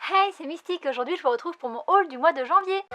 Hey, c'est Mystique, aujourd'hui je vous retrouve pour mon haul du mois de janvier.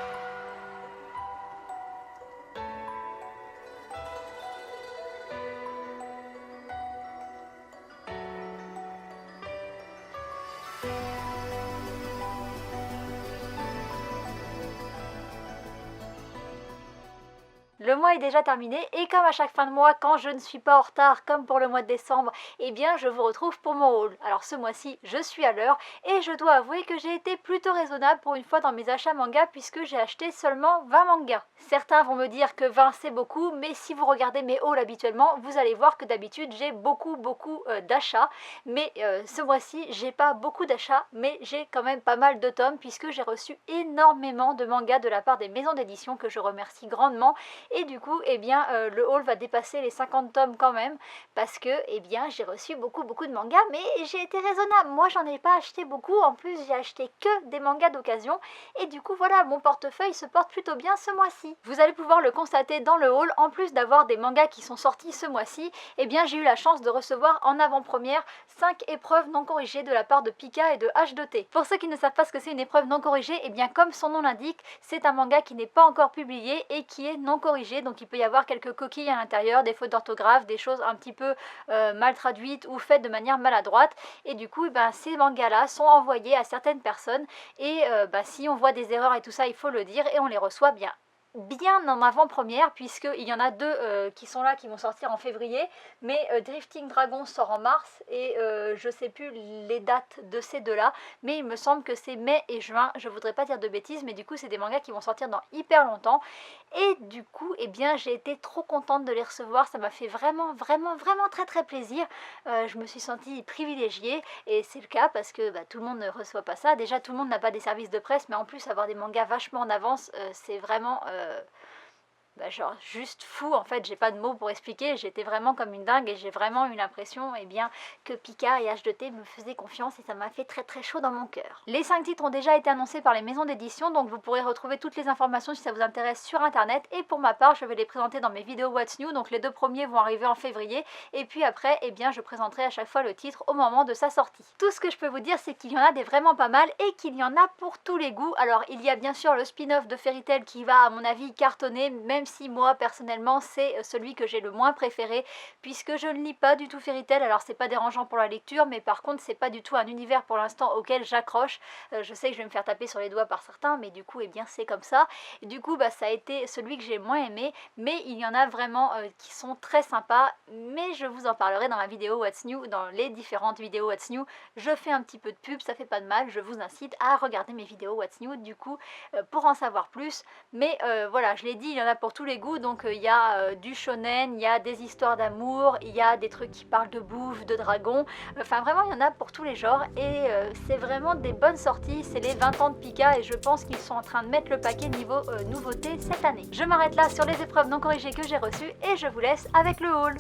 Le mois est déjà terminé et comme à chaque fin de mois, quand je ne suis pas en retard comme pour le mois de décembre, eh bien je vous retrouve pour mon haul. Alors ce mois-ci, je suis à l'heure et je dois avouer que j'ai été plutôt raisonnable pour une fois dans mes achats manga puisque j'ai acheté seulement 20 mangas. Certains vont me dire que 20 c'est beaucoup, mais si vous regardez mes hauls habituellement, vous allez voir que d'habitude j'ai beaucoup d'achats. Mais ce mois-ci, j'ai pas beaucoup d'achats, mais j'ai quand même pas mal de tomes puisque j'ai reçu énormément de mangas de la part des maisons d'édition que je remercie grandement. Et du coup, eh bien, le haul va dépasser les 50 tomes quand même, parce que, eh bien, j'ai reçu beaucoup de mangas, mais j'ai été raisonnable. Moi, j'en ai pas acheté beaucoup, en plus, j'ai acheté que des mangas d'occasion, et du coup, voilà, mon portefeuille se porte plutôt bien ce mois-ci. Vous allez pouvoir le constater dans le haul, en plus d'avoir des mangas qui sont sortis ce mois-ci, eh bien, j'ai eu la chance de recevoir en avant-première 5 épreuves non corrigées de la part de Pika et de H2T. Pour ceux qui ne savent pas ce que c'est une épreuve non corrigée, eh bien, comme son nom l'indique, c'est un manga qui n'est pas encore publié et qui est non corrigé. Donc il peut y avoir quelques coquilles à l'intérieur, des fautes d'orthographe, des choses un petit peu mal traduites ou faites de manière maladroite. Et du coup, ces mangas-là sont envoyés à certaines personnes. Et si on voit des erreurs et tout ça, il faut le dire et on les reçoit bien en avant-première, puisqu'il y en a deux qui sont là, qui vont sortir en février, mais Drifting Dragon sort en mars, et je sais plus les dates de ces deux-là, mais il me semble que c'est mai et juin, je voudrais pas dire de bêtises, mais du coup c'est des mangas qui vont sortir dans hyper longtemps, et du coup, eh bien, j'ai été trop contente de les recevoir, ça m'a fait vraiment très plaisir, je me suis sentie privilégiée, et c'est le cas parce que tout le monde ne reçoit pas ça, déjà tout le monde n'a pas des services de presse, mais en plus avoir des mangas vachement en avance, c'est vraiment genre juste fou. En fait, j'ai pas de mots pour expliquer, j'étais vraiment comme une dingue et j'ai vraiment eu l'impression que Pika et H2T me faisaient confiance et ça m'a fait très chaud dans mon cœur. Les 5 titres ont déjà été annoncés par les maisons d'édition, donc vous pourrez retrouver toutes les informations si ça vous intéresse sur internet, et pour ma part je vais les présenter dans mes vidéos What's New, donc les deux premiers vont arriver en février et puis après je présenterai à chaque fois le titre au moment de sa sortie. Tout ce que je peux vous dire, c'est qu'il y en a des vraiment pas mal et qu'il y en a pour tous les goûts. Alors il y a bien sûr le spin-off de Fairy Tail qui va à mon avis cartonner, même si moi personnellement c'est celui que j'ai le moins préféré puisque je ne lis pas du tout Fairy Tail. Alors c'est pas dérangeant pour la lecture, mais par contre c'est pas du tout un univers pour l'instant auquel j'accroche. Je sais que je vais me faire taper sur les doigts par certains, mais du coup c'est comme ça. Et du coup ça a été celui que j'ai moins aimé, mais il y en a vraiment qui sont très sympas, mais je vous en parlerai dans ma vidéo What's New, dans les différentes vidéos What's New. Je fais un petit peu de pub, ça fait pas de mal, je vous incite à regarder mes vidéos What's New du coup pour en savoir plus. Mais voilà, je l'ai dit, il y en a pour tous les goûts, donc il y a du shonen, il y a des histoires d'amour, il y a des trucs qui parlent de bouffe, de dragons, enfin vraiment il y en a pour tous les genres, et c'est vraiment des bonnes sorties. C'est les 20 ans de Pika et je pense qu'ils sont en train de mettre le paquet niveau nouveauté cette année. Je m'arrête là sur les épreuves non corrigées que j'ai reçues et je vous laisse avec le haul.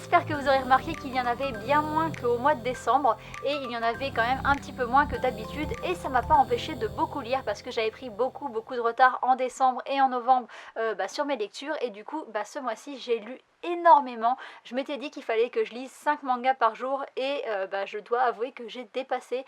J'espère que vous aurez remarqué qu'il y en avait bien moins qu'au mois de décembre et il y en avait quand même un petit peu moins que d'habitude et ça m'a pas empêché de beaucoup lire parce que j'avais pris beaucoup de retard en décembre et en novembre sur mes lectures et du coup ce mois-ci j'ai lu énormément. Je m'étais dit qu'il fallait que je lise 5 mangas par jour et je dois avouer que j'ai dépassé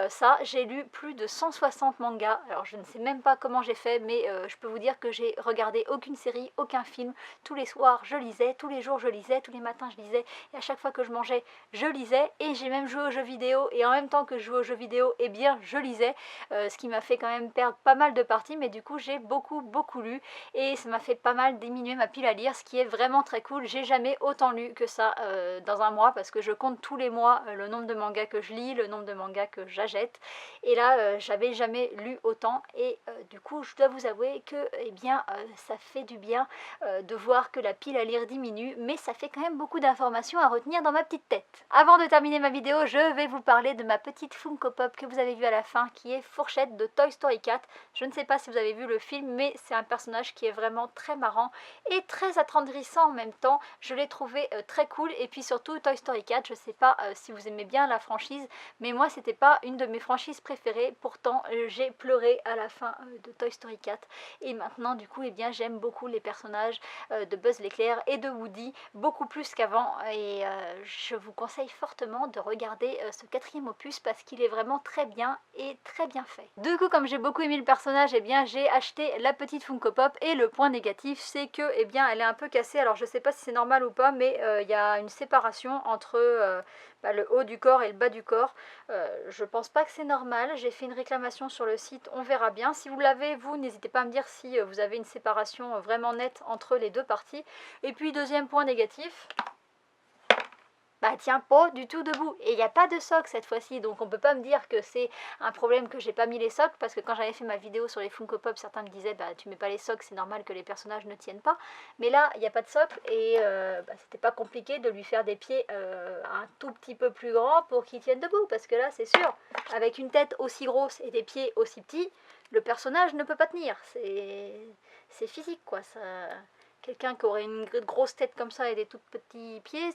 ça. J'ai lu plus de 160 mangas. Alors je ne sais même pas comment j'ai fait, mais je peux vous dire que j'ai regardé aucune série, aucun film. Tous les soirs je lisais, tous les jours je lisais, tous les matins je lisais et à chaque fois que je mangeais je lisais et j'ai même joué aux jeux vidéo et en même temps que je jouais aux jeux vidéo eh bien je lisais, ce qui m'a fait quand même perdre pas mal de parties, mais du coup j'ai beaucoup lu et ça m'a fait pas mal diminuer ma pile à lire, ce qui est vraiment très cool. J'ai jamais autant lu que ça dans un mois parce que je compte tous les mois le nombre de mangas que je lis, le nombre de mangas que j'achète et là j'avais jamais lu autant et du coup je dois vous avouer que ça fait du bien de voir que la pile à lire diminue, mais ça fait quand même beaucoup d'informations à retenir dans ma petite tête. Avant de terminer ma vidéo, je vais vous parler de ma petite Funko Pop que vous avez vue à la fin qui est Fourchette de Toy Story 4. Je ne sais pas si vous avez vu le film, mais c'est un personnage qui est vraiment très marrant et très attendrissant en même temps. Je l'ai trouvé très cool et puis surtout Toy Story 4, je sais pas si vous aimez bien la franchise, mais moi c'était pas une de mes franchises préférées, pourtant j'ai pleuré à la fin de Toy Story 4 et maintenant du coup j'aime beaucoup les personnages de Buzz l'éclair et de Woody, beaucoup plus qu'avant et je vous conseille fortement de regarder ce 4e opus parce qu'il est vraiment très bien et très bien fait. Du coup comme j'ai beaucoup aimé le personnage, j'ai acheté la petite Funko Pop et le point négatif c'est que elle est un peu cassée. Alors je sais pas si c'est normal ou pas, mais il y a une séparation entre le haut du corps et le bas du corps. Je pense pas que c'est normal, j'ai fait une réclamation sur le site, on verra bien. Si vous l'avez, vous, n'hésitez pas à me dire si vous avez une séparation vraiment nette entre les deux parties. Et puis deuxième point négatif, tient pas du tout debout et il n'y a pas de socle cette fois-ci, donc on peut pas me dire que c'est un problème que j'ai pas mis les socles, parce que quand j'avais fait ma vidéo sur les Funko Pop, certains me disaient tu mets pas les socles, c'est normal que les personnages ne tiennent pas, mais là il n'y a pas de socle et c'était pas compliqué de lui faire des pieds un tout petit peu plus grands pour qu'ils tiennent debout, parce que là c'est sûr, avec une tête aussi grosse et des pieds aussi petits, le personnage ne peut pas tenir, c'est physique quoi, ça... Quelqu'un qui aurait une grosse tête comme ça et des tout petits pieds,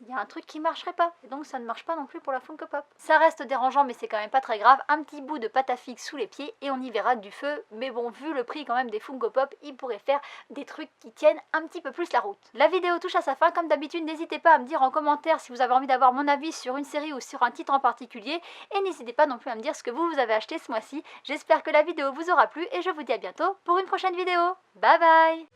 il y a un truc qui marcherait pas. Et donc ça ne marche pas non plus pour la Funko Pop. Ça reste dérangeant mais c'est quand même pas très grave. Un petit bout de pâte à fixe sous les pieds et on y verra du feu. Mais bon, vu le prix quand même des Funko Pop, ils pourraient faire des trucs qui tiennent un petit peu plus la route. La vidéo touche à sa fin. Comme d'habitude, n'hésitez pas à me dire en commentaire si vous avez envie d'avoir mon avis sur une série ou sur un titre en particulier. Et n'hésitez pas non plus à me dire ce que vous avez acheté ce mois-ci. J'espère que la vidéo vous aura plu et je vous dis à bientôt pour une prochaine vidéo. Bye bye!